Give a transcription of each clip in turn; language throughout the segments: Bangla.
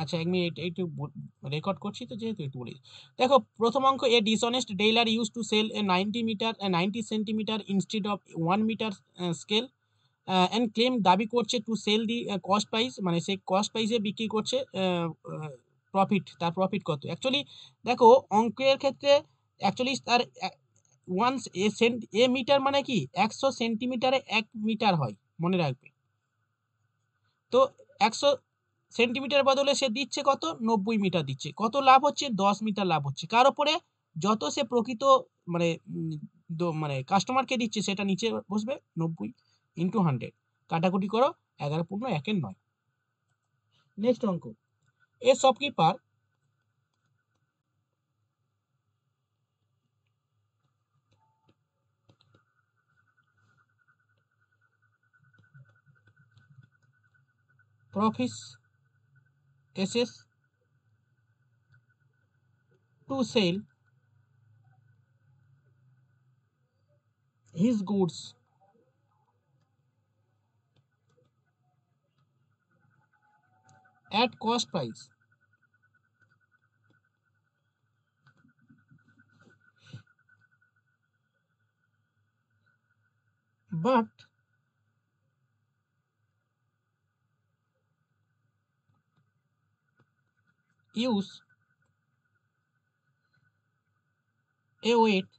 আচ্ছা আমি একটু রেকর্ড করছি তো, যেহেতু একটু বলি। দেখো প্রথম অঙ্ক, a dishonest dealer use to sell a 90 centimetre instead of 1 metre scale and claim, দাবি করছে to sell the cost price, মানে সেই কস্ট প্রাইসে বিক্রি করছে, প্রফিট, তার প্রফিট কত। অ্যাকচুয়ালি দেখো অঙ্কের ক্ষেত্রে অ্যাকচুয়ালি তার ওয়ান্স এ মিটার মানে কি 100 সেন্টিমিটারে 1 মিটার হয়, মনে রাখবে। তো 100 সেন্টিমিটার বদলে সে দিচ্ছে কত, 90 মিটার দিচ্ছে। কত লাভ হচ্ছে, 10 মিটার লাভ হচ্ছে। কার ওপরে, যত সে প্রকৃত মানে মানে কাস্টমারকে দিচ্ছে সেটা নিচে বসবে, 90 ইন্টু 100, কাটাকুটি করো, 11.1 নেক্সট অঙ্ক, a shopkeeper professes to sell his goods at cost price, but use a weight,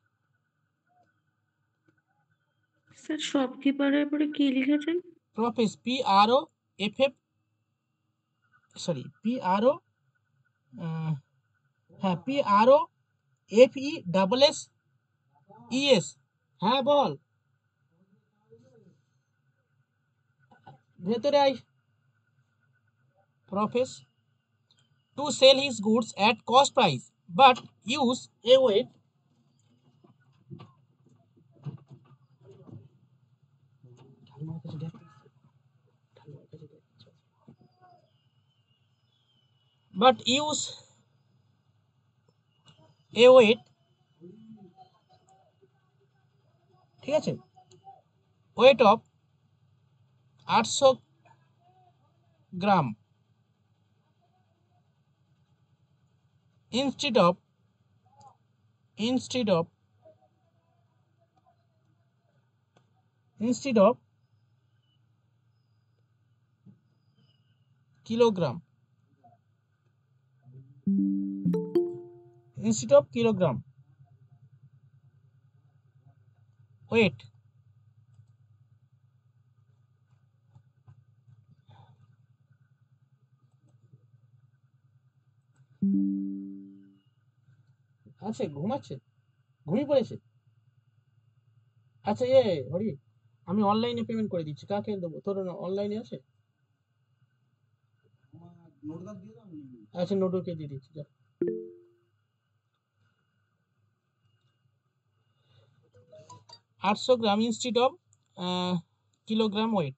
sir শপকিপারের পরে কি লিখেছেন? প্রফিস PROFF, সরি PRO, হ্যাঁ PROFESSES, হ্যাঁ বল, ভেতরে I. Profess to sell his goods at cost price but use a weight, but use a weight, ঠিক আছে, weight of 800 gram instead of instead of instead of kilogram, instead of kilogram weight, আচ্ছা ঘুমাচ্ছে, ঘুমিয়ে পড়েছে। আচ্ছা হরি, আমি অনলাইনে পেমেন্ট করে দিচ্ছি, কাকে দেবো, তোর অনলাইনে আছে? আচ্ছা নোডুকে দিয়ে দিচ্ছি, যা। 800 gram instead of kilogram wait,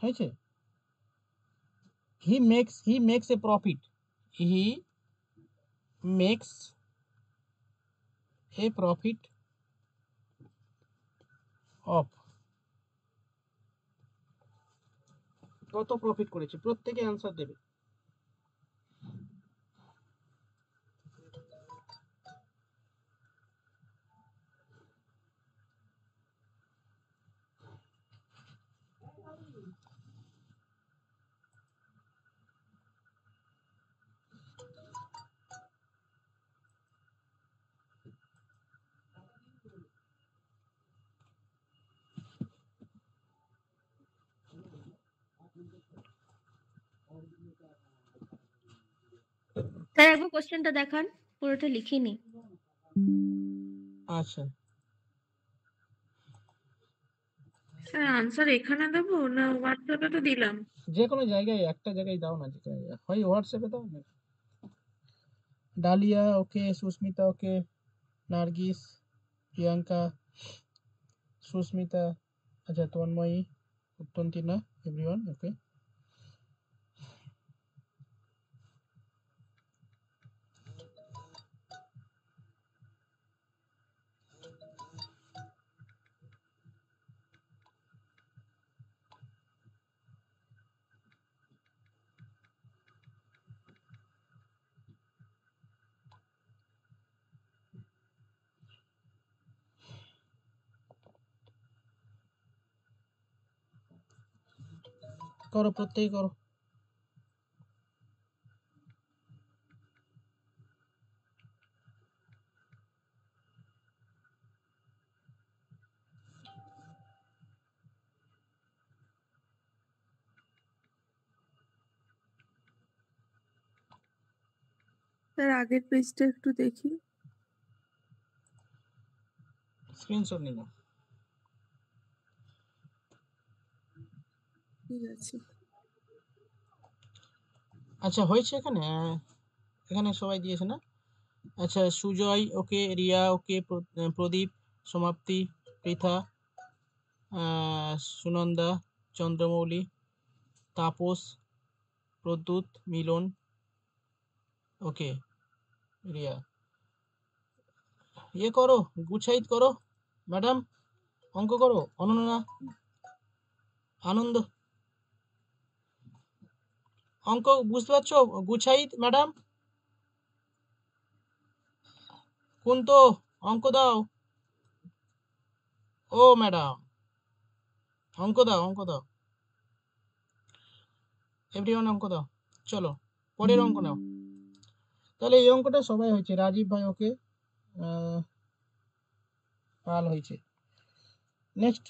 হয়েছে। he makes a profit, he makes a profit of, কত প্রফিট করেছে, প্রত্যেকে অ্যান্সার দেবে। স্যার একবার কোশ্চেনটা দেখান, পুরোটা লিখিনি। আচ্ছা স্যার আনসার এখানে দেবো না হোয়াটসঅ্যাপে তো দিলাম? যে কোনো জায়গায়, একটা জায়গায় দাও না, যেখানে হয় হোয়াটসঅ্যাপে দাও না। ডালিয়া ওকে, সুস্মিতা ওকে, নার্গিস, প্রিয়াঙ্কা, সুস্মিতা, আচ্ছা তন্ময়ী, উত্তন্তিনা, এভরিওয়ান ওকে। করো, প্রত্যেকে করো। তার আগের পেজটা একটু দেখি। স্ক্রিনশট নিলাম। ঠিক আছে। আচ্ছা হয়েছে এখানে, এখানে সবাই দিয়েছে না? আচ্ছা সুজয় ওকে, রিয়া ওকে, প্রদীপ, সমাপ্তি, পৃথা, সুনন্দা, চন্দ্রমৌলি, তাপস, প্রদ্যুৎ, মিলন ওকে, রিয়া। ইয়ে করো, গুছাইত করো ম্যাডাম, অঙ্ক করো। অনন্যা, আনন্দ, অঙ্ক বুঝতে পারছো? গুছাইত ম্যাডাম, কোন তো অঙ্ক দাও। ও ম্যাডাম, অঙ্ক দাও, অঙ্ক দাও, এভরিওয়ান অঙ্ক দাও। চলো পরের অঙ্ক নাও। তাহলে এই অঙ্কটা সবাই হয়েছে। রাজীব ভাই ওকে, পাল হয়েছে। নেক্সট,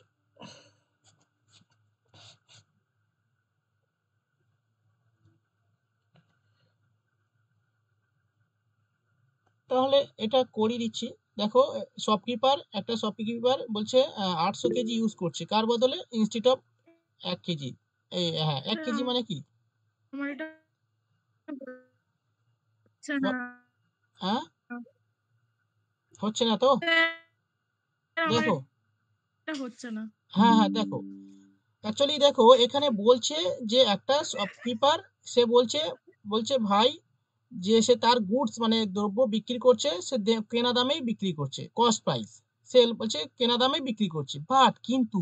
তাহলে এটা করিয়ে দিচ্ছি। দেখো শপকিপার, একটা শপকিপার বলছে 800 কেজি ইউজ করছে কার বদলে, ইনস্টিড অফ 1 কেজি। এই হ্যাঁ 1 কেজি মানে কি? আমার এটা হচ্ছে না। হ্যাঁ হচ্ছে না তো, আমার দেখো এটা হচ্ছে না। হ্যাঁ হ্যাঁ দেখো, অ্যাকচুয়ালি দেখো এখানে বলছে যে একটা শপকিপার, সে বলছে, বলছে ভাই যে সে তার গুডস মানে দ্রব্য বিক্রি করছে, সে কেনা দামেই বিক্রি করছে, কস্ট প্রাইস। সেল বলছে কেনা দামেই বিক্রি করছে, বাট কিন্তু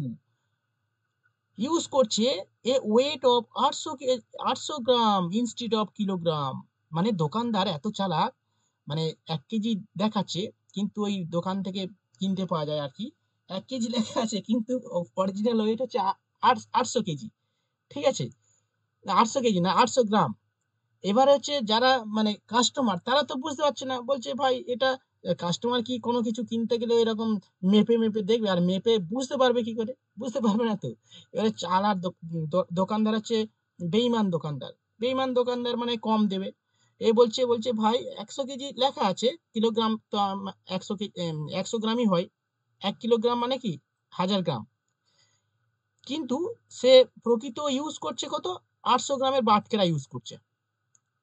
ইউজ করছে a weight of 800 gram instead of kilogram. মানে দোকানদার এত চালাক, মানে 1 কেজি দেখাচ্ছে কিন্তু ওই দোকান থেকে কিনতে পাওয়া যায় আর কি 1 কেজি লেখা আছে, কিন্তু অরিজিনাল ওয়েট হচ্ছে 800 কেজি। ঠিক আছে, 800 কেজি না, 800 গ্রাম। এবার হচ্ছে যারা মানে কাস্টমার, তারা তো বুঝতে পারছে না, বলছে ভাই এটা, কাস্টমার কি কোনো কিছু কিনতে গেলে এরকম মেপে মেপে দেখবে, আর মেপে বুঝতে পারবে কি করে? বুঝতে পারবে না তো। এবারে চাল আর দোকানদার হচ্ছে বেইমান দোকানদার। বেইমান দোকানদার মানে কম দেবে। এ বলছে, বলছে ভাই 100 কেজি লেখা আছে, কিলোগ্রাম তো 100 100 গ্রামই হয়, 1 কিলোগ্রাম মানে কি 1000 গ্রাম। কিন্তু সে প্রকৃত ইউজ করছে কত, 800 গ্রামের বাটকেরা ইউজ করছে।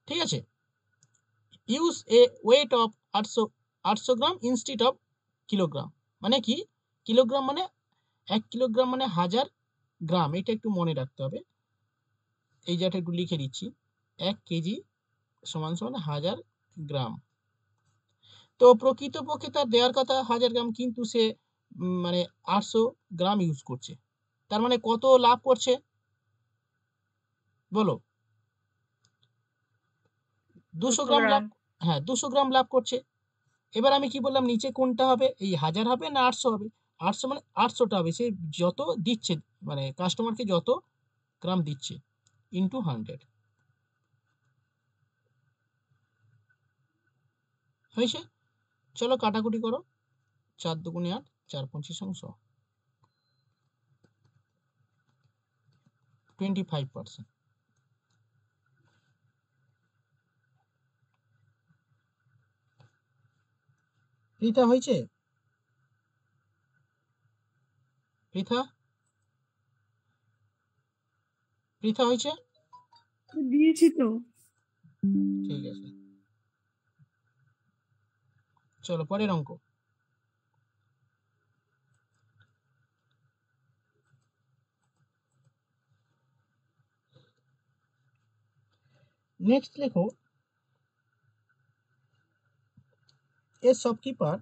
ঠিক আছে, use a weight of 800 gram instead of kilogram. মানে কি, কিলোগ্রাম মানে 1 কিলোগ্রাম মানে 1000 গ্রাম, এটা একটু মনে রাখতে হবে। এই জায়গাটা একটু লিখে দিচ্ছি, 1 কেজি সমান সমান 1000 গ্রাম। তো প্রকৃতপক্ষে তার দেওয়ার কথা 1000 গ্রাম, কিন্তু সে মানে 800 গ্রাম ইউজ করছে। তার মানে কত লাভ করছে বলো? 200 গ্রাম লাভ। হ্যাঁ 200 গ্রাম লাভ করছে। এবার আমি কি বললাম, নিচে কোনটা হবে, এই 1000 হবে না 800 হবে? 800 মানে 800টা হবে, সে যত দিচ্ছে মানে কাস্টমারকে যত গ্রাম দিচ্ছে ইন্টু 100। হয়েছে? চলো কাটাকুটি করো, 4 দুগুণে 8, 4 পঁচিশ অংশ 25%। পৃথা হয়েছে? পৃথা, পৃথা হয়েছে? দিয়েছি তো। ঠিক আছে, চলো পরের অঙ্ক। নেক্সট লেখো, a shopkeeper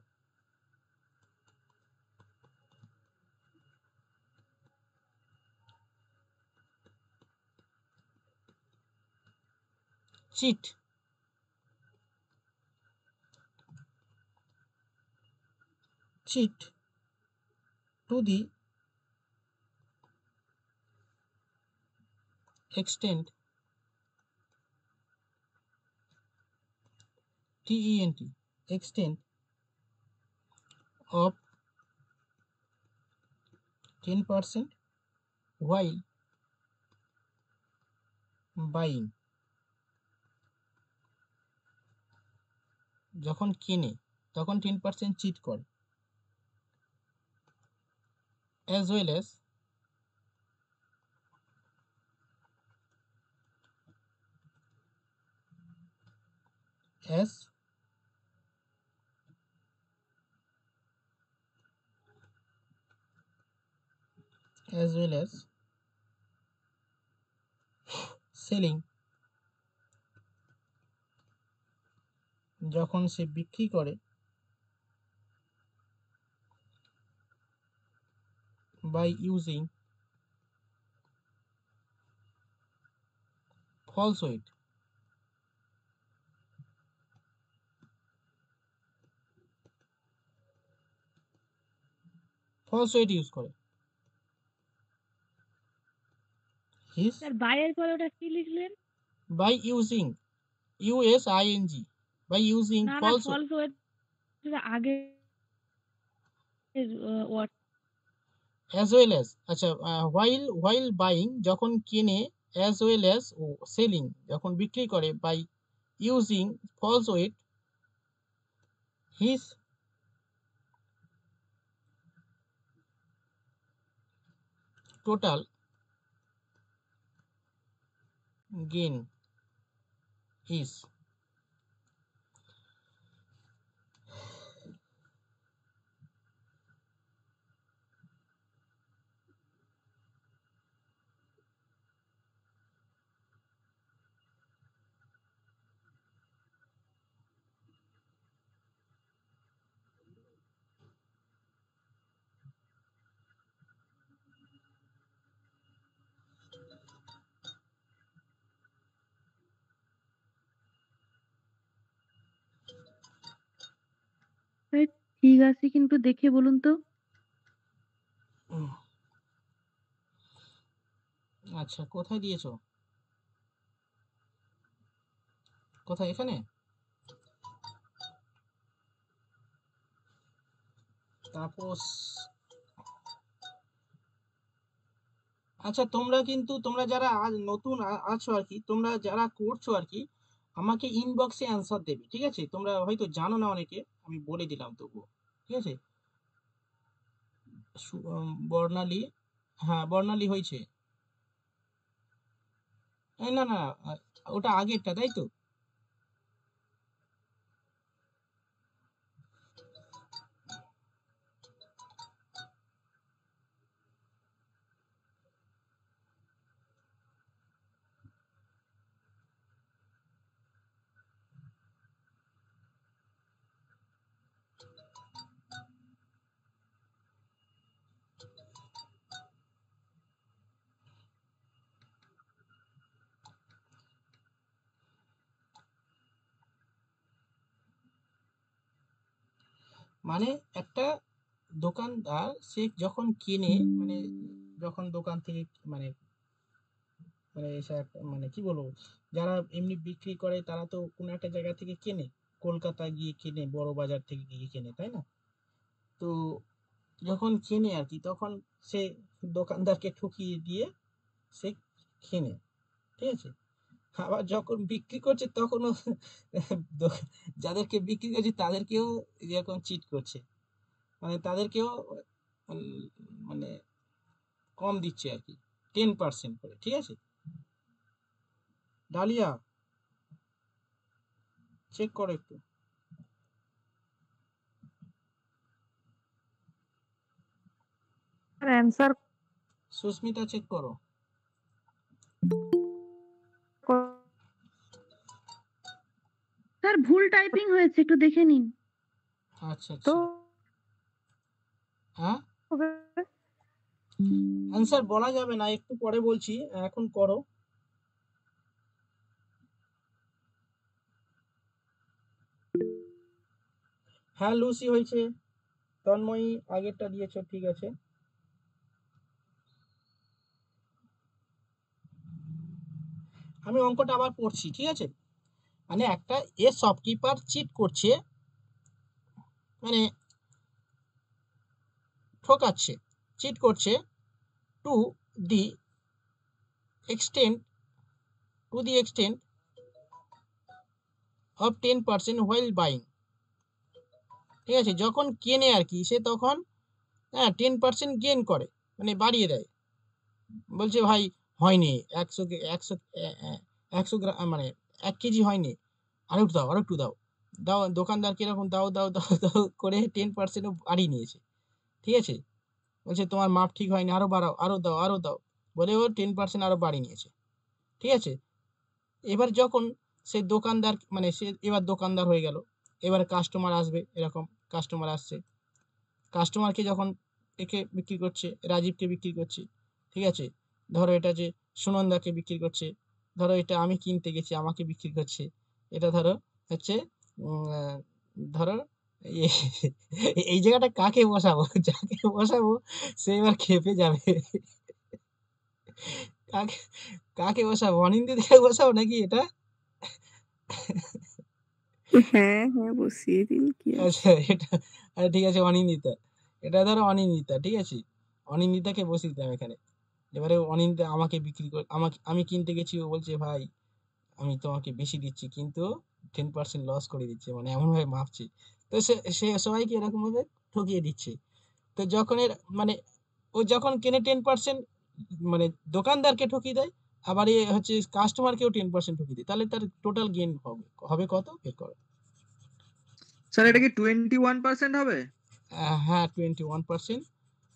cheat to the extent tent extent of 10% while buying, যখন কিনে তখন 10% চিট করে, as well as as well as selling, যখন সে বিক্রি করে by using false weight, use করে। his স্যার বাইয়ের পরে ওটা কি লিখলেন? by using using by using না না false ফলস ওয়েট আগে ওয়ার্ড as well as, আচ্ছা while buying যখন কিনে, as well as selling যখন বিক্রি করে, by using false weight his total gain is ঠিক আছে, কিন্তু দেখে বলুন তো। আচ্ছা কোথায় দিয়েছো, কোথায়, এখানে? তাপস, আচ্ছা তোমরা যারা আজ নতুন আছো আর কি, তোমরা যারা করছো আর কি, আমাকে ইনবক্সে অ্যান্সার দেবে, ঠিক আছে? তোমরা হয়তো জানো না অনেকে, আমি বলে দিলাম তবুও, ঠিক আছে? বর্ণালী, হ্যাঁ বর্ণালী হয়েছে। না না, ওটা আগেরটা, তাই তো? মানে একটা দোকানদার সে যখন কিনে, মানে যখন দোকান থেকে মানে মানে এসে মানে কি বলবো, যারা এমনি বিক্রি করে তারা তো কোনো একটা জায়গা থেকে কেনে, কলকাতা গিয়ে কেনে, বড় বাজার থেকে গিয়ে কেনে, তাই না? তো যখন কেনে আর কি, তখন সে দোকানদারকে ঠকিয়ে দিয়ে সে কেনে, ঠিক আছে? আবার যখন বিক্রি করছে তখনও যাদেরকে বিক্রি করছে তাদেরকেও এরকম চিট করছে, মানে তাদেরকেও উম, মানে কম দিচ্ছে আর কি, 10% করে, ঠিক আছে? ডালিয়া, চেক করো একটু। অ্যান্সার সুস্মিতা, চেক করো। স্যার ভুল টাইপিং হয়েছে, একটু দেখে নিন। আচ্ছা তো আচ্ছা, হ্যাঁ অ্যান্সার বলা যাবে না, একটু পরে বলছি, এখন করো। হ্যাঁ লুসি হয়েছে, তন্ময়ী আগেরটা দিয়েছো, ঠিক আছে। আমি অঙ্কটা আবার পড়ছি, ঠিক আছে? মানে একটা এ শপকিপার চিট করছে, মানে ঠকাচ্ছে, চিট করছে to the extent of 10% while buying. ঠিক আছে, যখন কেনে আর কি সে তখন 10% গেন করে, মানে বাড়িয়ে দেয়। বলছে ভাই হয়নি, 100 গ্রাম, মানে 1 কেজি হয়নি, আরো একটু দাও, আরো একটু দাও। দোকানদার কিরকম দাও দাও দাও দাও করে 10% বাড়িয়ে নিয়েছে। ঠিক আছে, বলছে তোমার মাপ ঠিক হয়নি, আরো বাড়াও, আরো দাও, আরো দাও, বলে ও 10% আরো বাড়িয়ে নিয়েছে। ঠিক আছে, এবার যখন সে দোকানদার, মানে সে এবার দোকানদার হয়ে গেল, এবার কাস্টমার আসবে, এরকম কাস্টমার আসছে, কাস্টমারকে যখন একে বিক্রি করছে, রাজীবকে বিক্রি করছে, ঠিক আছে, ধরো এটা যে সুনন্দাকে বিক্রি করছে, ধরো এটা আমি কিনতে গেছি আমাকে বিক্রি করছে, এটা ধরো হচ্ছে ধরো এই জায়গাটা কাকে বসাবো, যাকে বসাবো সে এবার খেপে যাবে। কাকে কাকে বসাবো, অনিন্দিত বসাবো নাকি এটা? হ্যাঁ হ্যাঁ, বসিয়ে দিন, কি আছে। আচ্ছা এটা, ঠিক আছে অনিন্দিতা, এটা ধরো অনিন্দিতা, ঠিক আছে, অনিন্দিতাকে বসিয়ে দিতাম এখানে। এবারে অনিন্দিতা আমাকে বিক্রি করে, আমি কিনতে গেছি, ও বলছে ভাই আমি তোমাকে বেশি দিচ্ছি, কিন্তু 10% লস করে দিচ্ছে, মানে এমন ভাবে মাপছে। তো সে সে সবাইকে এরকম ভাবে ঠকিয়ে দিচ্ছে। তো যখন মানে ও যখন কেনে 10%, মানে দোকানদারকে ঠকিয়ে দেয়, আবার এ হচ্ছে কাস্টমারকেও 10% ঠকিয়ে দেয়, তাহলে তার টোটাল গেইন হবে হবে কত, বের করো। স্যার এটা কি 21% হবে? হ্যাঁ 21%।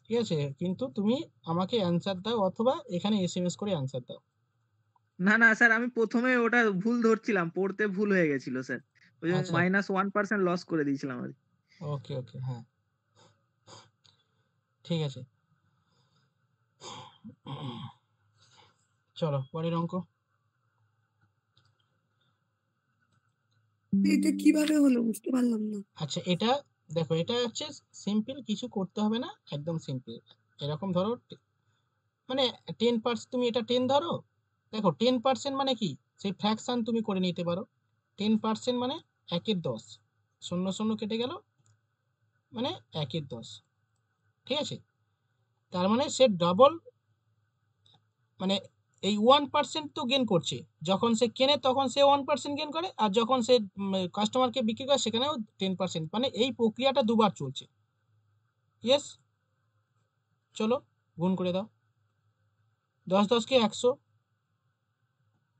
ঠিক আছে, কিন্তু তুমি আমাকে অ্যান্সার দাও, অথবা এখানে SMS করে অ্যান্সার দাও। না না স্যার, আমি প্রথমে ওটা ভুল ধরছিলাম, পড়তে ভুল হয়ে গেছিল স্যার, ওই জন্য আচ্ছা, -1% লস করে দিয়েছিলাম আর কি। ওকে ওকে, হ্যাঁ ঠিক আছে। চলো পরের অঙ্ক। এটা কিভাবে হলো বুঝতে পারলাম না। আচ্ছা এটা দেখো, এটা হচ্ছে সিম্পল, কিছু করতে হবে না, একদম সিম্পল। এরকম ধরো মানে 10%, তুমি এটা 10 ধরো, দেখো 10% মানে কি, সেই ফ্র্যাকশন তুমি করে নিতে পারো। 10% মানে 1/10, 0 0 কেটে গেল, মানে 1/10। ঠিক আছে, তার মানে সে ডবল, মানে এই 1% তো গেন করছে, যখন সে কেনে তখন সে 1% গেন করে, আর যখন সে কাস্টমারকে বিক্রি করে সেখানেও 10%, মানে এই প্রক্রিয়াটা দুবার চলছে। ইয়েস, চলো গুণ করে দাও, 10 10 কে 100,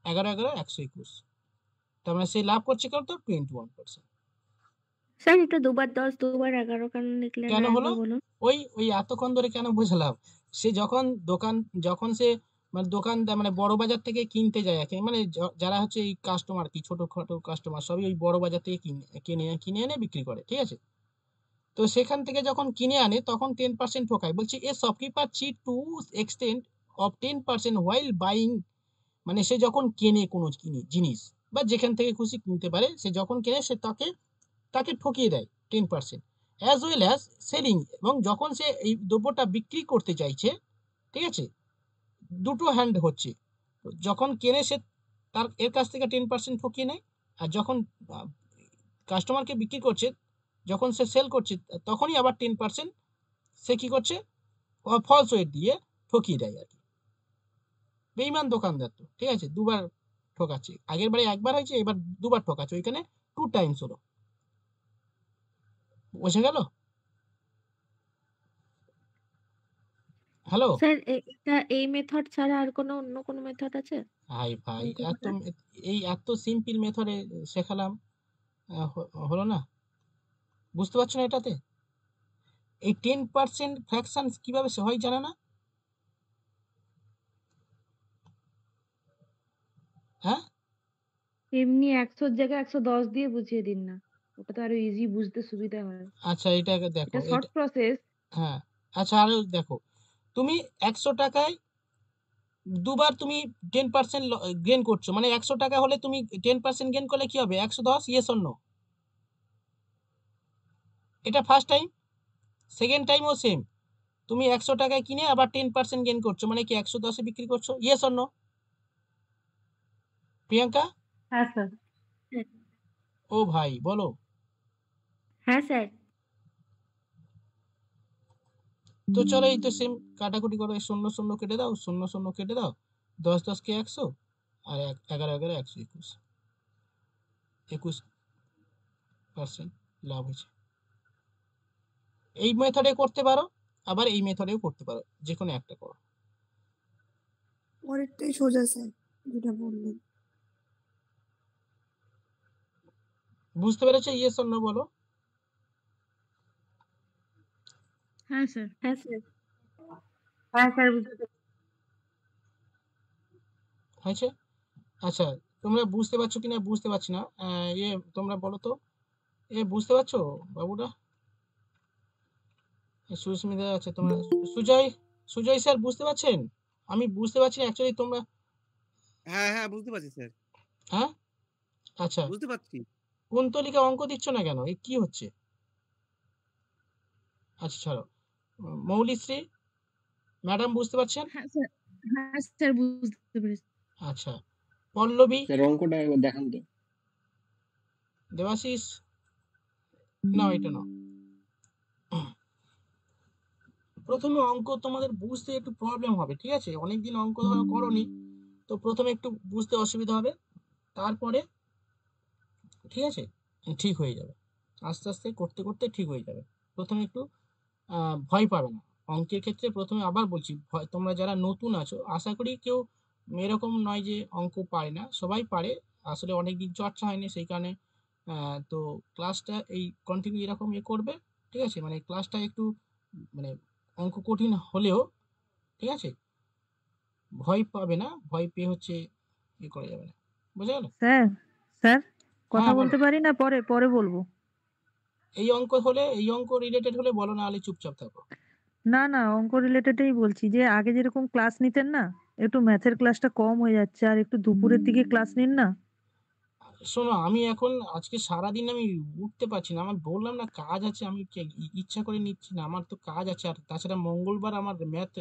11 11 121, তার মানে সে লাভ করছে কত, 21%। স্যার এটা 2 বার 10 2 বার 11 কেন লিখলেন, কেন হলো, আরেকবার বলুন। ওই ওই এতক্ষণ ধরে কেন বোঝালাম, সে যখন যখন সে মানে দোকানদার, মানে বড় বাজার থেকে কিনতে যায় আর কি, মানে যারা হচ্ছে এই কাস্টমার কি ছোটখাটো কাস্টমার সবই ওই বড় বাজার থেকে কিনে এনে বিক্রি করে, ঠিক আছে। তো সেখান থেকে যখন কিনে আনে তখন 10% ঠকায়, বলছে a shopkeeper cheat to extent of 10% while buying, মানে সে যখন কেনে কোনো জিনিস, বা যেখান থেকে খুশি কিনতে পারে, সে যখন কেনে সে তাকে তাকে ঠকিয়ে দেয় 10%, অ্যাজ ওয়েল অ্যাজ সেলিং, এবং যখন সে এই দ্রব্যটা বিক্রি করতে চাইছে, ঠিক আছে, দুটো হ্যান্ড হচ্ছে, যখন কেনে সে তার এর কাছ থেকে 10% ঠকিয়ে নেয়, আর যখন কাস্টমারকে বিক্রি করছে, যখন সে সেল করছে, তখনই আবার 10% সে কি করছে, ফলস ওয়েট দিয়ে ঠকিয়ে দেয় আর কি। বেইমান দোকানদার তো, ঠিক আছে, দুবার ঠকাচ্ছে, আগের বারে একবার হয়েছে, এবার দুবার ঠকাচ্ছে, ওইখানে 2 টাইমস হলো। বোঝা গেল? হ্যালো স্যার এটা এই মেথড ছাড়া আর কোনো অন্য কোনো মেথড আছে ভাই ভাই, অঙ্ক এত করার? এত সিম্পল মেথডে শেখালাম, হলো না, বুঝতে পারছো না এটাতে? এই 10% ফ্র্যাকশন কিভাবে হয় জানো না? হ্যাঁ এমনি 100 র জায়গায় 110 দিয়ে বুঝিয়ে দিন না, ওটা তো আরো ইজি, বুঝতে সুবিধা হয়। আচ্ছা এটা দেখো, এটা শর্ট এটা প্রসেস। হ্যাঁ, আচ্ছা আরো দেখো, তুমি 100 টাকায় দুবার তুমি 10% গেন করছো, মানে 100 টাকা হলে তুমি 10% গেন করলে কি হবে, 110, ইয়েস অর নো? এটা ফার্স্ট টাইম, সেকেন্ড টাইমও সেম, তুমি 100 টাকায় কিনে আবার 10% গেন করছো, মানে কি 110-এ বিক্রি করছো, ইয়েস অর নো? প্রিয়াঙ্কা, হ্যাঁ স্যার। ও ভাই বলো। হ্যাঁ স্যার। তো চলো এই তো সেম কাটাকুটি করো, 0 0 কেটে দাও, 0 0 কেটে দাও, 10 10 কে 100, আর 11 11 121, 21% লাভ হয়েছে। এই মেথডে করতে পারো, আবার এই মেথডেও করতে পারো, যে কোনো একটা করো। পরেরটাই সোজা স্যার, যেটা বললেন। বুঝতে পেরেছো? ইয়েস অর নো বলো। হ্যাঁ স্যার। হ্যাঁ স্যার। হ্যাঁ স্যার বুঝতে পেরেছি। হয়েছে? আচ্ছা, তোমরা বুঝতে পারছো কিনা বুঝতে পারছি না। তোমরা বলো তো, বুঝতে পারছো বাবুরা? সুস্মিতা আছে, তোমরা সুজয়, সুজয় স্যার বুঝতে পারছেন? আমি বুঝতে পারছি না অ্যাকচুয়ালি, তোমরা? হ্যাঁ হ্যাঁ বুঝতে পারছি স্যার, হ্যাঁ, আচ্ছা, বুঝতে পারছি। কুন্তলিকা অঙ্ক দিচ্ছ না কেন? এ কি হচ্ছে? আচ্ছা ছাড়ো। মৌলিশ্রী ম্যাডাম বুঝতে পারছেন? হ্যাঁ স্যার। হ্যাঁ স্যার বুঝতে পেরেছি। আচ্ছা, পল্লবী, স্যার অঙ্কটা একবার দেখান তো। দেবাশিস, না এটা না। প্রথমে অঙ্ক তোমাদের বুঝতে একটু প্রবলেম হবে, ঠিক আছে? অনেকদিন অঙ্ক ধরো করনি, তো প্রথমে একটু বুঝতে অসুবিধা হবে, তারপরে ঠিক আছে ঠিক হয়ে যাবে, আস্তে আস্তে করতে করতে ঠিক হয়ে যাবে। প্রথমে একটু ভয় পাবে না অঙ্কের ক্ষেত্রে। প্রথমে আবার বলছি, ভয়, তোমরা যারা নতুন আছো, আশা করি কেউ এরকম নয় যে অঙ্ক পারে না, সবাই পারে। আসলে অনেকদিন চর্চা হয়নি সেই কারণে। তো ক্লাসটা এই কন্টিনিউ এরকম করবে, ঠিক আছে? মানে ক্লাসটা একটু মানে অঙ্ক কঠিন হলেও, ঠিক আছে, ভয় পাবে না, ভয় পেয়ে হচ্ছে করা যাবে না, বোঝা গেল? স্যার, স্যার কথা হ্যাঁ বলো। বলতে পারি না, পরে পরে বলবো। এই অঙ্ক হলে, এই অঙ্ক রিলেটেড হলে বলো, না হলে চুপচাপ থাকো। না না, অঙ্ক রিলেটেডই বলছি, যে আগে যেরকম ক্লাস নিতেন না, একটু ম্যাথের ক্লাসটা কম হয়ে যাচ্ছে, আর একটু দুপুরের দিকে ক্লাস নিন না। শোনো, আমি এখন আজকে সারাদিন আমি উঠতে পারছি না, আমার বললাম না কাজ আছে, আমি ইচ্ছা করে নিচ্ছি না, আমার তো কাজ আছে। আর তাছাড়া মঙ্গলবার আমার ম্যাথ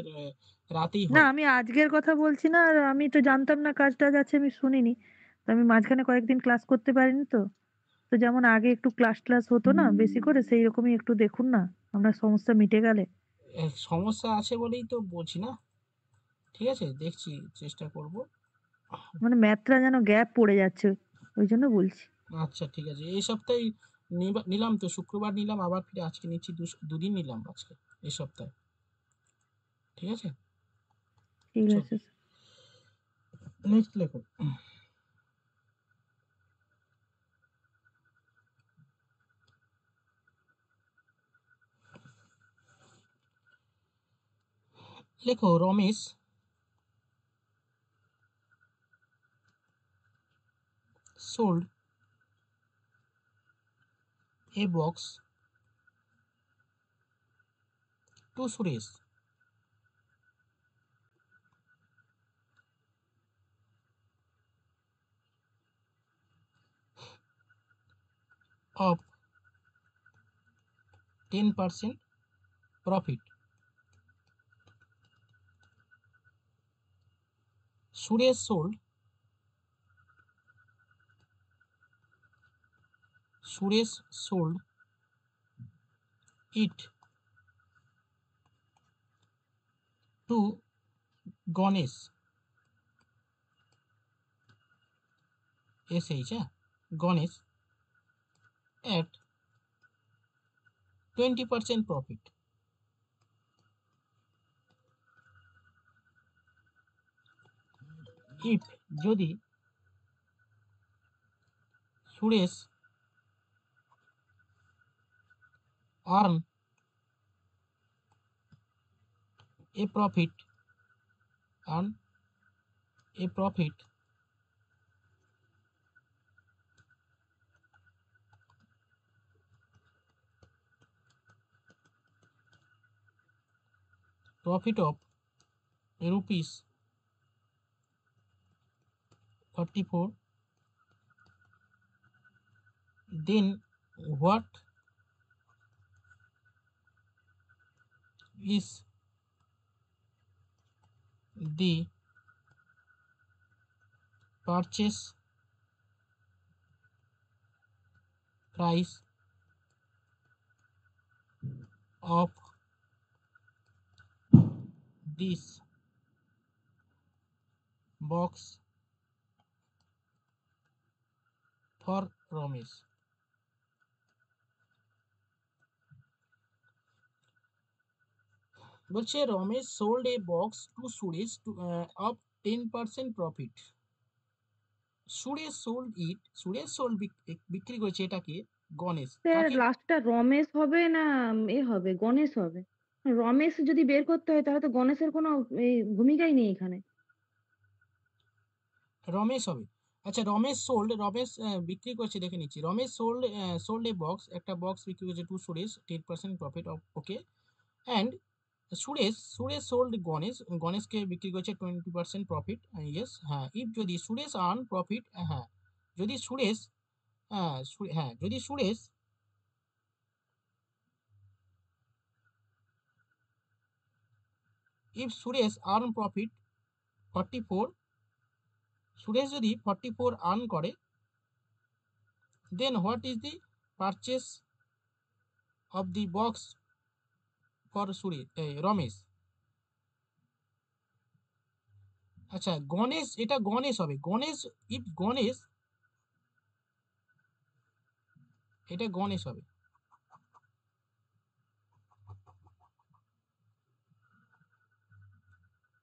রাতেই না হয়। আমি আজকের কথা বলছি না, আর আমি তো জানতাম না কাজ টাজ আছে, আমি শুনিনি। তো আমি মাঝখানে কয়েকদিন ক্লাস করতে পারিনি তো। তো যেমন আগে একটু ক্লাস ক্লাস হতো না বেশি করে, সেই রকমই একটু দেখুন না, আপনার সমস্যা মিটে গেলে। সমস্যা আছে বলেই তো বলছি না, ঠিক আছে, দেখছি, চেষ্টা করব। মানে ম্যাথটা যেন গ্যাপ পড়ে যাচ্ছে, ওই জন্য বলছি। আচ্ছা ঠিক আছে, এই সপ্তাহে নিলাম তো, শুক্রবার নিলাম, আবার ফিরে আজকে নিচ্ছি, দুদিন নিলাম আজকে এই সপ্তাহে, ঠিক আছে? ঠিক চল, আছে। নেক্সট লেখো। লেখো, Ramesh sold a box to Suresh of 10% profit. Suresh sold it to Ganesh, Ganesh at 20% profit. If যদি Suresh earn a profit of rupees 34, then what is the purchase price of this box for Ramesh. বলছে Ramesh sold a box to Suresh of 10% profit. Suresh sold বিক্রি করেছে এটাকে গণেশ স্যার কাকে? লাস্টটা রমেশ হবে না হবে গণেশ হবে? রমেশ যদি বের করতে হয় তাহলে তো গণেশের কোনো এই ভূমিকাই নেই এখানে। রমেশ হবে। আচ্ছা রমেশ বিক্রি করেছে দেখে নিচ্ছি। রমেশ সোল্ড এ বক্স, একটা বক্স বিক্রি করেছে to Suresh 10% profit of okay. And Suresh sold গণেশকে বিক্রি করেছে 20% প্রফিট। ইয়েস, হ্যাঁ। ইফ যদি সুরেশ আর্ন প্রফিট, হ্যাঁ যদি সুরেশ যদি Suresh if Suresh earn profit 44, Suresh যদি 44 আর্ন করে, then what is the purchase of the box for Ramesh? আচ্ছা গণেশ, এটা গণেশ হবে। এটা গণেশ হবে।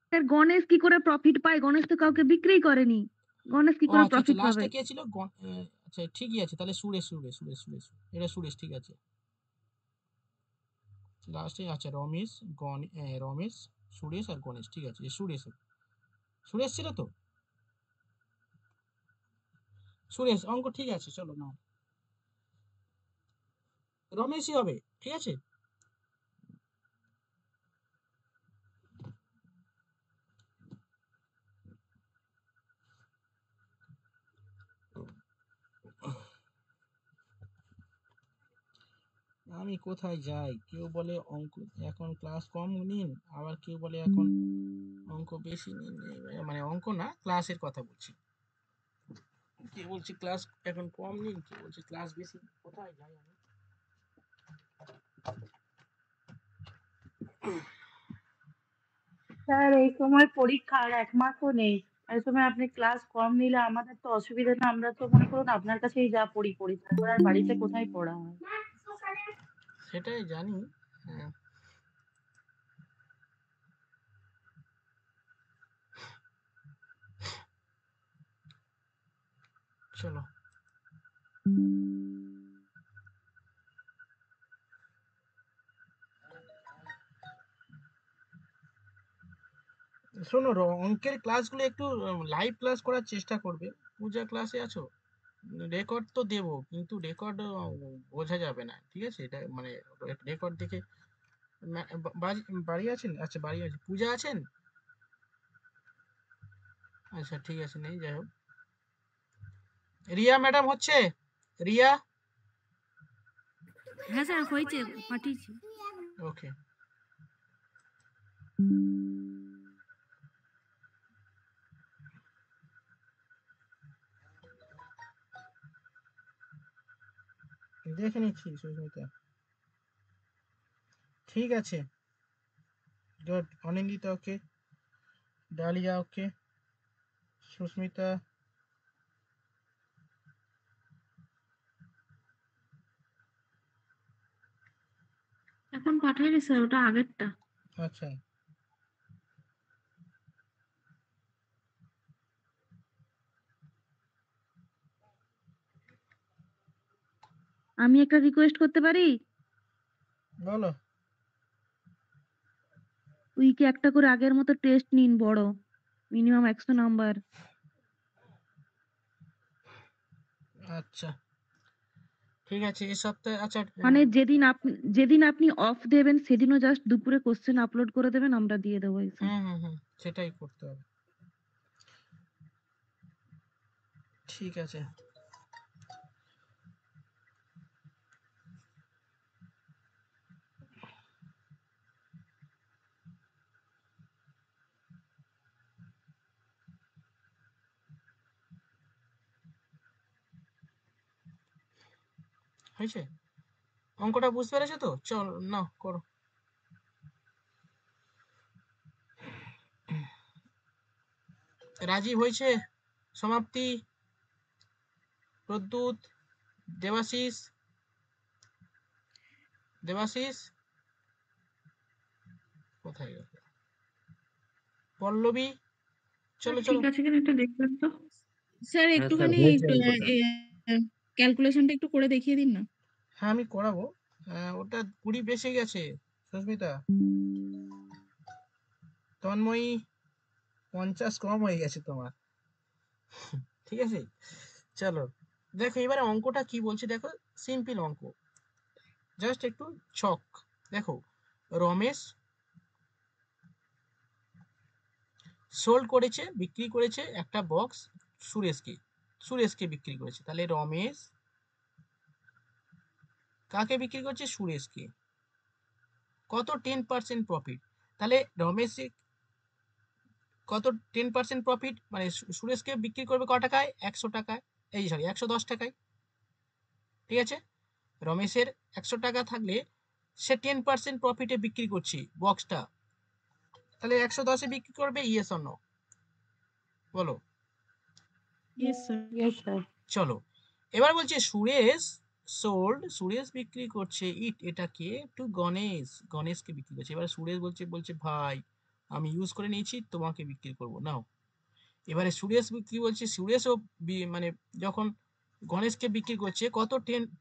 স্যার গণেশ কি করে প্রফিট পায়? গণেশ তো কাউকে বিক্রিই করেনি। গণেশ কি ও করে আচ্ছা প্রফিট লাস্টে পাবে? কে ছিল? আচ্ছা ঠিকই আছে, তাহলে সুরেশ। এটা সুরেশ, ঠিক আছে। লাস্টে আচ্ছা রমেশ, সুরেশ আর গণেশ, ঠিক আছে। সুরেশ ছিল তো? সুরেশ অঙ্ক ঠিক আছে, চলো নাও। রমেশই হবে, ঠিক আছে। আমি কোথায় যাই? কেউ বলে অঙ্ক এখন ক্লাস কম নিন, আবার কেউ বলে এখন অঙ্ক বেশি নিন। মানে অঙ্ক না, ক্লাসের কথা বলছি। কে বলছে ক্লাস এখন কম নিন, কে বলছে ক্লাস বেশি। কোথায় যাই আমি? স্যার এই সময় পরীক্ষা আর 1 মাসও নেই। এই সময় আপনি ক্লাস কম নিলে আমাদের তো অসুবিধা না, আমরা তো মনে করুন আপনার কাছেই যা পড়ি তারপর আর বাড়িতে কোথায় পড়া হয়। সেটাই জানি। হ্যাঁ। চলো শোনো, অঙ্কের ক্লাসগুলো একটু লাইভ ক্লাস করার চেষ্টা করবে। পূজা ক্লাসে আছো? রেকর্ড তো দেবো, কিন্তু রেকর্ড বোঝা যাবে না, ঠিক আছে? এটা মানে রেকর্ড দেখে বাড়ি আছেন? আচ্ছা বাড়ি আছে। পূজা আছেন? আচ্ছা ঠিক আছে, নেই, যাই হোক। রিয়া ম্যাডাম হচ্ছে? রিয়া? হ্যাঁ স্যার হয়েছে, পাঠিয়েছি। ওকে। দেখে নিচ্ছি সুস্মিতা। ঠিক আছে, গুড। অনিন্দিতা ওকে, ডালিয়া ওকে, সুস্মিতা এখন পাঠাইনি স্যার, ওটা আগেরটা। আচ্ছা। আমি একটা রিকোয়েস্ট করতে পারি? বলো। উইকে একটা করে আগের মতো টেস্ট নিন, বড় মিনিমাম 100 নাম্বার। আচ্ছা ঠিক আছে, এই সপ্তাহে। আচ্ছা মানে যেদিন আপনি অফ দেবেন সেদিনও জাস্ট দুপুরে কোশ্চেন আপলোড করে দেবেন, আমরা দিয়ে দেবো এসে। হুম, সেটাই করতে হবে। ঠিক আছে। হয়েছে? অঙ্কটা বুঝতে পেরেছো তো? চল না করো। রাজীব হয়েছে? সমাপ্তি, প্রদ্যুৎ, দেবাশিস, দেবাশিস কোথায় গেল? পল্লবী, চলো চলো। ঠিক আছে কিনা একটু দেখবেন তো। স্যার হ্যাঁ স্যার একটুখানি হয়েছে অঙ্কটা। ক্যালকুলেশনটা একটু করে দেখিয়ে দিন না। হ্যাঁ আমি করাবো। ওটা 20 বেশি গেছে সুস্মিতা। তন্ময়ী 50 কম হয়ে গেছে তোমার। ঠিক আছে, চলো দেখো এবারে অঙ্কটা কি বলছে দেখো, সিম্পল অঙ্ক, জাস্ট একটু ছক। দেখো রমেশ সোল্ড করেছে, বিক্রি করেছে একটা বক্স সুরেশকে বিক্রি করেছে। তাহলে রমেশ কাকে বিক্রি করছে? সুরেশকে। কত? 10% প্রফিট। তাহলে রমেশ কত 10% প্রফিট, মানে সুরেশকে বিক্রি করবে ক টাকায়? 100 টাকায়, এই সরি 110 টাকায়। ঠিক আছে, রমেশের 100 টাকা থাকলে সে 10% প্রফিটে বিক্রি করছে বক্সটা, তাহলে 110 এ বিক্রি করবে, ইয়েস অর নো বলো? Yes sir. Yes sir. চলো এবার বলছে সুরেশ বিক্রি করছে এটাকে টু গণেশকে বিক্রি করছে। এবার সুরেশ বলছে ভাই আমি ইউজ করে নিয়েছি, তোমাকে বিক্রি করব নাও। এবারে সুরেশ কি বলছে? সুরেশও মানে যখন গণেশকে বিক্রি করছে কত?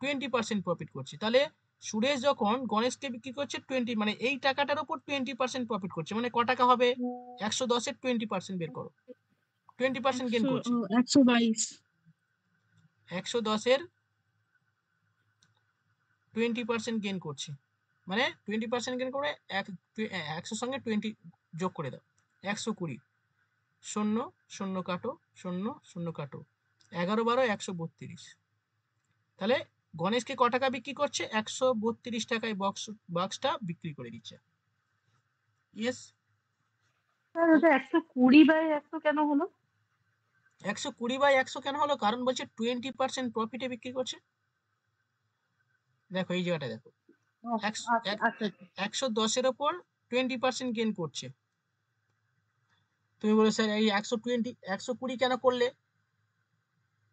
20% প্রফিট করছে। তাহলে সুরেশ যখন গণেশকে বিক্রি করছে 20, মানে এই টাকাটার উপর 20% প্রফিট করছে, মানে ক টাকা হবে? 110 এর 20% বের করো, 20% গেন করছে। 122। 110 এর 20% গেন করছে, মানে 20% গেন করে 100 সঙ্গে 20 যোগ করে দাও, 120। 0 0 কাটো, 0 0 কাটো, 11 12 132। তাহলে গণেশকে ক টাকা বিক্রি করছে? 132 টাকায় বক্সটা বিক্রি করে দিচ্ছে। ইয়েস। স্যার ওটা 120/100 কেন হলো? 120/100 কেন হলো? কারণ বলছে 20% প্রফিটে বিক্রি করছে। দেখো এই জায়গাটা দেখো, ও, আচ্ছা আচ্ছা আচ্ছা। 110 এর উপর 20% গেন করছে। তুমি বলো স্যার এই 120 কেন করলে?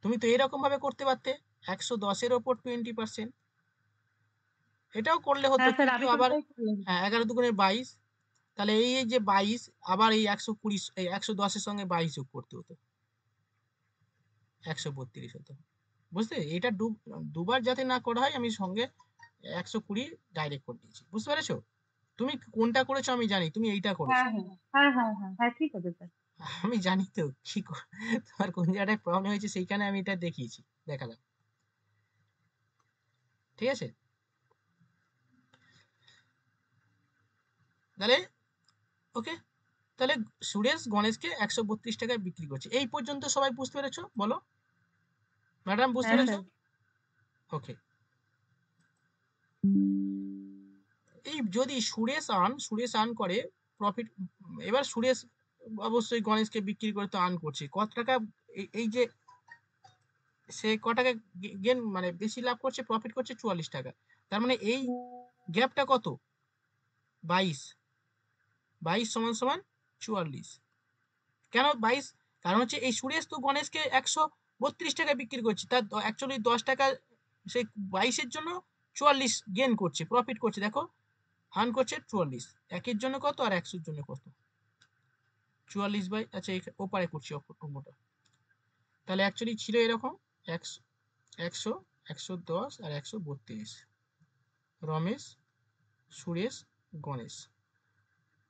তুমি তো এরকম ভাবে করতে পারতে, 110 এর উপর 20%, এটাও করলে হতো, হ্যাঁ স্যার কিন্তু আমি তো আবার ওটাই করলাম। 11 দুগুণে 22, তাহলে এই যে 22 আবার এই 120 এই 110 এর সঙ্গে 22 যোগ করতে হতো, 132 হতো। বুঝতে? এটা দুবার যাতে না করা হয় আমি সঙ্গে 120 ডাইরেক্ট করে দিয়েছি। বুঝতে পেরেছো? তুমি কোনটা করেছো আমি জানি, তুমি এইটা করেছো। হ্যাঁ ঠিক আছে স্যার। আমি জানি তো কি তোমার কোন জায়গাটায় প্রবলেম হয়েছে, সেইখানে আমি এটা দেখিয়েছি, দেখালাম। ঠিক আছে, তাহলে ওকে, তাহলে সুরেশ গণেশকে 132 টাকায় বিক্রি করছে। এই পর্যন্ত সবাই বুঝতে পেরেছো? বলো ম্যাডাম, বুঝতে হ্যাঁ পেরেছো? স্যার। ওকে। এই যদি সুরেশ আর্ন করে প্রফিট, এবার সুরেশ অবশ্যই গণেশকে বিক্রি করে তো আর্ন করছে কত টাকা? এই যে সে ক টাকা গেন, মানে বেশি লাভ করছে, প্রফিট করছে 44 টাকা। তার মানে এই গ্যাপটা কত? 22 সমান সমান 44। কেন 22? কারণ হচ্ছে এই সুরেশ তো গণেশকে 132 টাকায় বিক্রি করছে, তার অ্যাকচুয়ালি 10 টাকা সেই 22 এর জন্য 44 গেন করছে, প্রফিট করছে। দেখো আর্ন করছে 44, একের জন্য কত আর 100 এর জন্য কত? 44 বাই, আচ্ছা ওপারে করছি অঙ্কটা। তাহলে অ্যাকচুয়ালি ছিল এরকম 100 100 110 আর 132, রমেশ সুরেশ গণেশ,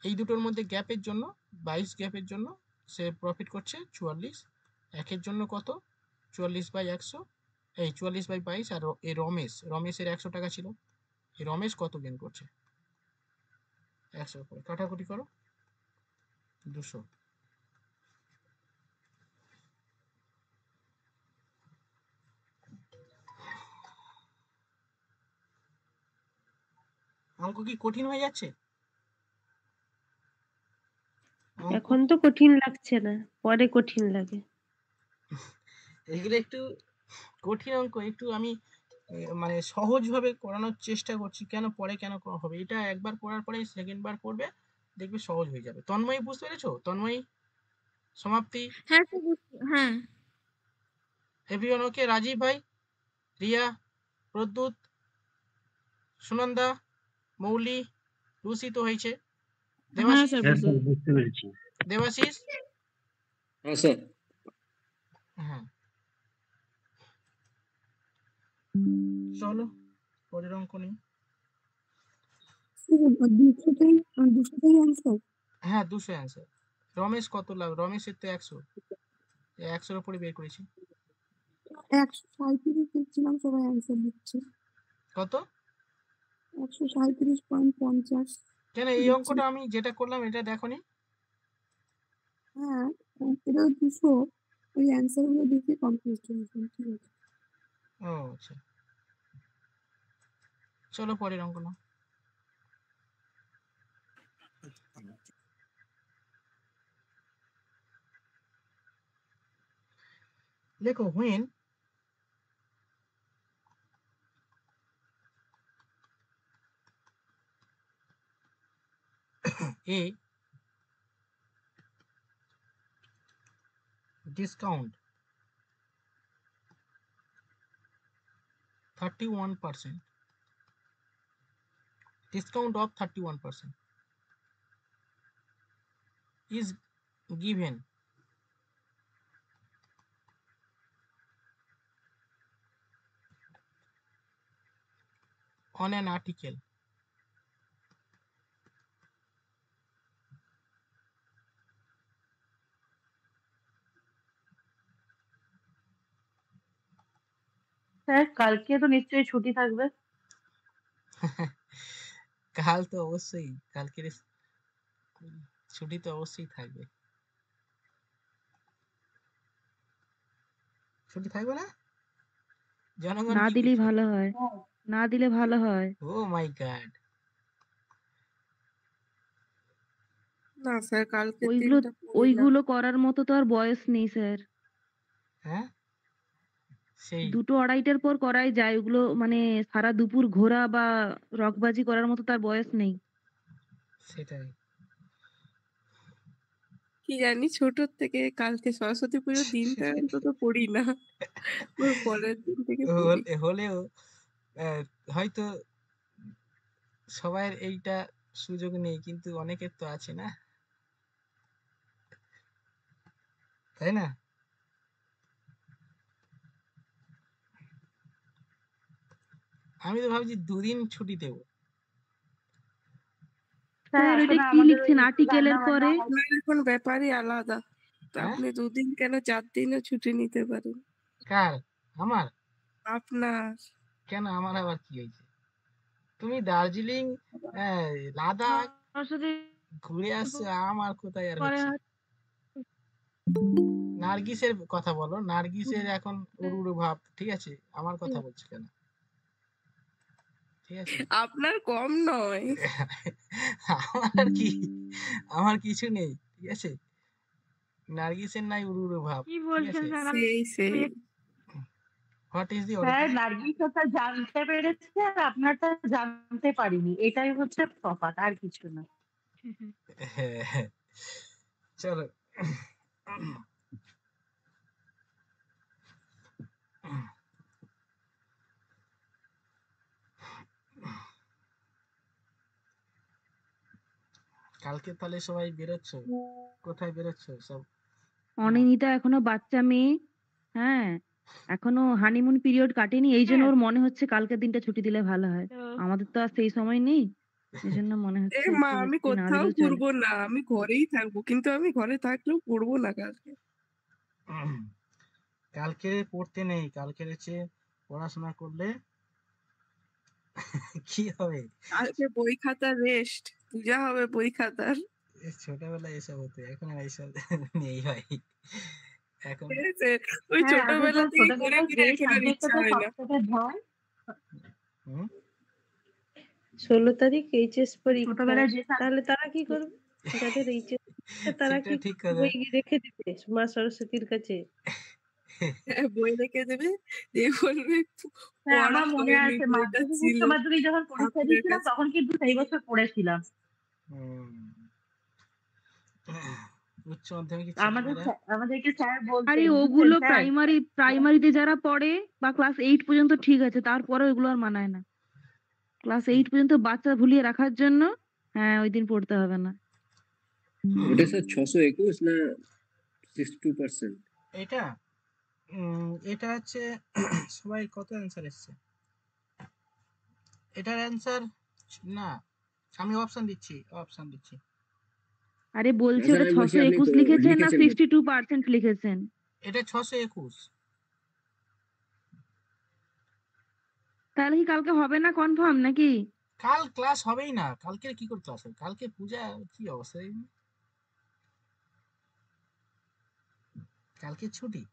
এই দুটোর মধ্যে গ্যাপের জন্য 22 গ্যাপের জন্য সে প্রফিট করছে 44, একের জন্য কত? 44/100, এই 44/22। আর এই রমেশের 100 টাকা ছিল, এই রমেশ কত গেন করছে? 100 করে কাটাকুটি করো, 200। অঙ্ক কি কঠিন হয়ে যাচ্ছে? এখন তো কঠিন লাগছে না, পরে কঠিন লাগে। এগুলো একটু কঠিন অঙ্ক, একটু আমি মানে সহজভাবে করানোর চেষ্টা করছি, কেন পরে কেন হবে, এটা একবার করার পরে সেকেন্ড বার করবে, দেখবে সহজ হয়ে যাবে। তন্ময়ী বুঝতে পেরেছো? তন্ময়ী, সমাপ্তি, হ্যাঁ স্যার হ্যাঁ এভরিওয়ান ওকে? রাজীব ভাই, রিয়া, প্রদ্যুৎ, সুনন্দা, মৌলি, লুসি তো হয়েছে, হ্যাঁ দেবাশিস, স্যার হ্যাঁ বুঝতে স্যার বুঝতে পেরেছি। দেবাশিস, হ্যাঁ স্যার। হ্যাঁ চলো পরের অঙ্ক নিই। দুশোটাই আনসার। হ্যাঁ 200 অ্যান্সার। রমেশ কত লাভ? রমেশের তো 100, 100-এর উপরে বের করেছি। 137 দেখছিলাম সবাই আনসার দিচ্ছে। কত? 137.50 কেন এই দিচ্ছে। অঙ্কটা আমি যেটা করলাম এটা দেখোনি? হ্যাঁ, এটা 200, ওই অ্যান্সার গুলো দেখে কনফিউজ হয়েছিলাম। ঠিক আছে। ও আচ্ছা, চলো পরের অঙ্ক নাও। দেখো, when a discount 31%, discount of 31% is given on an article sir কালকে তো নিশ্চয়ই ছুটি থাকবে। কাল তো অবশ্যই, কালকের ছুটি তো অবশ্যই থাকবে। ছুটি থাকবে না? জনগণ না কি দিলেই করছে? ভালো হয়, না দিলে ভালো হয়। ও মাই গড, না স্যার, কালকে ওইগুলো দিনটা পড়ি না। ওইগুলো করার মতো তো আর বয়স নেই স্যার। হ্যাঁ সেই 2টো-2:30টার পর করাই যায়, ওগুলো মানে সারা দুপুর ঘোরা বা রকবাজি করার মতো তার বয়স নেই। সেটাই। কি জানি, ছোটর থেকে কালকে সরস্বতী পুজোর দিনটা অন্তত পড়ি না, ওর পরের দিন থেকে পড়ি। হলেও হয়তো সবার এইটা সুযোগ নেই, কিন্তু অনেকের তো আছে না, তাই না? আমি তো ভাবছি 2 দিন ছুটি দেবো। স্যার স্যার এটা আসলে কি আমাদের ওই লিখছেন একটু আর্টিকেলের রান্না পরে? বান্না আপনার এখন ব্যাপারই আলাদা, তো হ্যাঁ আপনি 2 দিন কেন 4 দিনও ছুটি নিতে পারেন। কার? আমার? আপনার কেন আমার আবার কি হয়েছে? তুমি দার্জিলিং, লাদাখ সরস্বতী ঘুরে আসছো, আমার কোথায় আর পরে হচ্ছে? নার্গিসের কথা বলো, নার্গিসের এখন উড়ুড়ু ভাব, ঠিক আছে? আমার কথা বলছো কেন? ঠিক আছে, আপনার কম নয়। আমার কি, আমার কিছু নেই, ঠিক আছে? নার্গিসের নাই উড়ুড়ু ভাব, কি ঠিক বলছেন আছে? স্যার? সেই what is the sir original? Nargis ওটা জানতে পেরেছে আর আপনারটা জানতে পারিনি, এটাই হচ্ছে তফাৎ, আর কিছু না। চলো কালকে তাহলে সবাই বেরোচ্ছ? কোথায় বেরোচ্ছ সব? অনিন্দিতা এখনো বাচ্চা মেয়ে, হ্যাঁ, এখনো হানিমুন পিরিয়ড কাটেনি, এই জন্য ওর মনে হচ্ছে কালকের দিনটা ছুটি দিলে ভালো হয়। আমাদের তো আর সেই সময় নেই, এই জন্য মনে এ হচ্ছে মা, একটু আমি ছুটি না কোথাও দিলেও চলে। ঘুরবো না, আমি ঘরেই থাকবো, কিন্তু আমি ঘরে থাকলেও পড়বো না কালকে। কালকে পড়তে নেই, কালকে হচ্ছে পড়াশোনা করলে কি হবে? কালকে বই খাতার রেস্ট, পূজা হবে বই খাতার। ছোটবেলায় এসব হতো, এখন আর এইসব নেই ভাই। এখন ঠিক আছে, ওই হ্যাঁ আগে তো ছোটবেলা থেকে করে ছোটবেলায় করে যে এখন আর ইচ্ছা সাবজেক্টটাতে হয় সব না। থেকে ভয়, হুম? 16 তারিখ এইচএস পরীক্ষা, ছোটবেলায় যে তাহলে তারা কি করবে? যাদের এইচএস তারা সেটা কি ঠিক কথা। বই রেখে দিবে মা সরস্বতীর কাছে? হ্যাঁ, বই রেখে দেবে, দিয়ে বলবে হ্যাঁ, পড়া আমার মনে হয়নি, আছে বইটা মাধ্যমিক ছিল উচ্চ মাধ্যমিক যখন পরীক্ষা ঠাকুরের দিয়েছিলাম কাছে। তখন কিন্তু সেই বছর পড়েছিলাম। উচ্চ মাধ্যমিকের ছেলেমেয়েরা আমাদেরকে স্যার আরে বলতেন, বুঝলেন ওগুলো স্যার? প্রাইমারিতে যারা পড়ে বা ক্লাস 8 পর্যন্ত ঠিক আছে, তারপরে ওগুলো আর মানায় না। ক্লাস 8 পর্যন্ত বাচ্চা ভুলিয়ে রাখার জন্য হ্যাঁ, ওই দিন পড়তে হবে না। ওটা স্যার 621 না 62%? এটা এটা হচ্ছে সবাই কত অ্যান্সার এসছে? এটার অ্যান্সার না, আমি অপশন দিচ্ছি। আরে না বলছি স্যার, ওটা আমি বলছি আপনি 621 লিখেছেন না লিখেছেন কত? 62% লিখেছেন? এটা 621। তাহলে কি কালকে হবে না কনফার্ম নাকি? কাল ক্লাস হবেই না। কালকে কি করে ক্লাস হবে? কালকে পূজা, কি অবস্থা? কালকে ছুটি।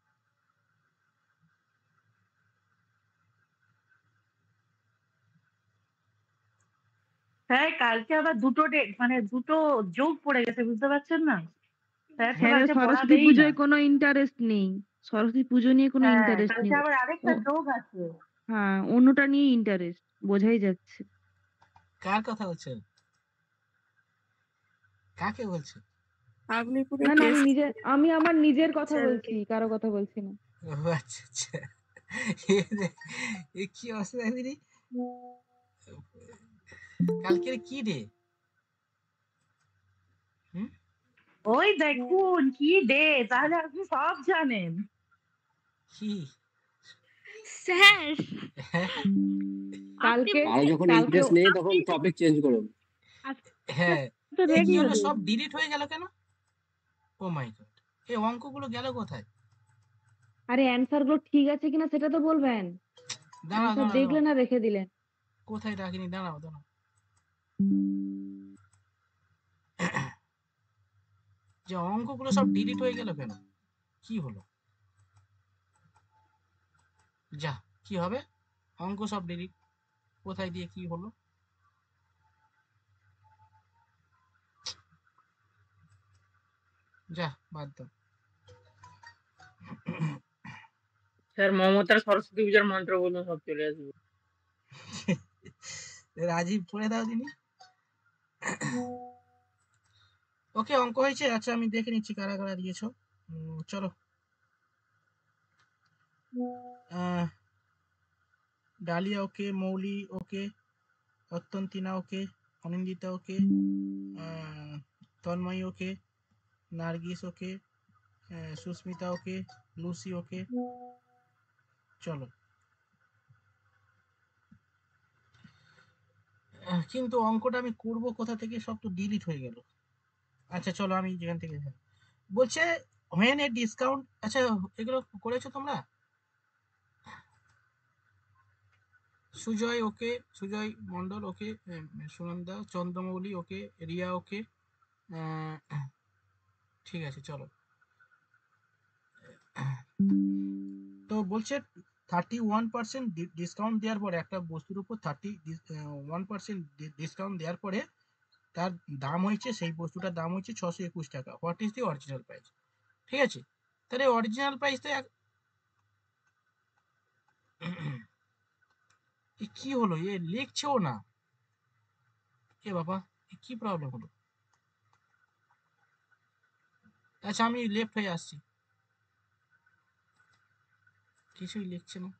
স্যার কালকে আবার দুটো ডেট মানে দুটো যোগ পড়ে গেছে, বুঝতে পারছেন না? স্যার তো হ্যাঁ, কালকে সরস্বতী পড়াবেই না। পুজোয় কোনো ইন্টারেস্ট নেই। সরস্বতী পুজো নিয়ে কোনো হ্যাঁ, ইন্টারেস্ট কালকে নেই। আবার আরেকটা ও যোগ আছে। হ্যাঁ, অন্যটা নিয়ে ইন্টারেস্ট বোঝাই যাচ্ছে। কার কথা বলছেন? কাকে বলছেন? আপনি পুরো না, কেস আমি আমার নিজের কথা স্যার। বলছি, কারো কথা বলছি না। ও আচ্ছা। এ কি অবস্থা দিদি? কালকের কি ডে? ওই দেখুন কি ডে, তাহলে আপনি সব জানেন। কি স্যার কালকে কারো যখন কালকে ইন্টারেস্ট নেই তখন টপিক চেঞ্জ করুন। হ্যাঁ, তো এই কি হলো? রেগুলার সব ডিলিট হয়ে গেল কেন? ও মাই গড, এই অঙ্কগুলো গেল কোথায়? আরে অ্যান্সার গুলো ঠিক আছে কিনা সেটা তো বলবেন। দাঁড়াও অ্যান্সার দাঁড়াও দেখলেন দাঁড়াও, আর রেখে দিলেন। কোথায় রাখিনি? দাঁড়াও দাঁড়াও। যে অঙ্কগুলো সব ডিলিট হয়ে গেল কেন? কি হলো? যা, কি হবে? অঙ্ক সব ডিলিট, কোথায় দিয়ে কি হলো? যা, বাদ দাও। স্যার মমতার সরস্বতী পূজার মন্ত্র বলুন, সব চলে আসবে। রাজীব পড়ে দাও দিনি। ওকে, অঙ্ক হয়েছে। আচ্ছা, আমি দেখে নিচ্ছি কারা কারা দিয়েছো। চলো। ডালিয়া ওকে, মৌলি ওকে, অত্যন্তিনা ওকে, অনিন্দিতা ওকে, তন্ময়ী ওকে, নার্গিস ওকে, সুস্মিতা ওকে, লুসি ওকে। চলো। কিন্তু অঙ্কটা আমি করব কোথা থেকে? সব তো ডিলিট হয়ে গেল। আচ্ছা চলো, আমি যেখান থেকে বলছে when a discount। আচ্ছা, এগুলো করেছো তোমরা? সুজয় ওকে, সুজয় মন্ডল ওকে, সুনন্দা, চন্দ্রমৌলি ওকে, রিয়া ওকে। ঠিক আছে, চলো। তো বলছে 31% ডিসকাউন্ট দেওয়ার পরে, একটা বস্তুর উপর 31% ডিসকাউন্ট দেওয়ার পরে তার দাম হয়েছে, সেই বস্তুটার দাম হচ্ছে 621 টাকা। What is the original price? ঠিক আছে, তাহলে অরিজিনাল প্রাইস তো কি হলো? এ লিখছেও না। এ বাবা, কি প্রবলেম হলো? আচ্ছা, আমি লেফট হয়ে আসছি। কিছুই লিখছে না।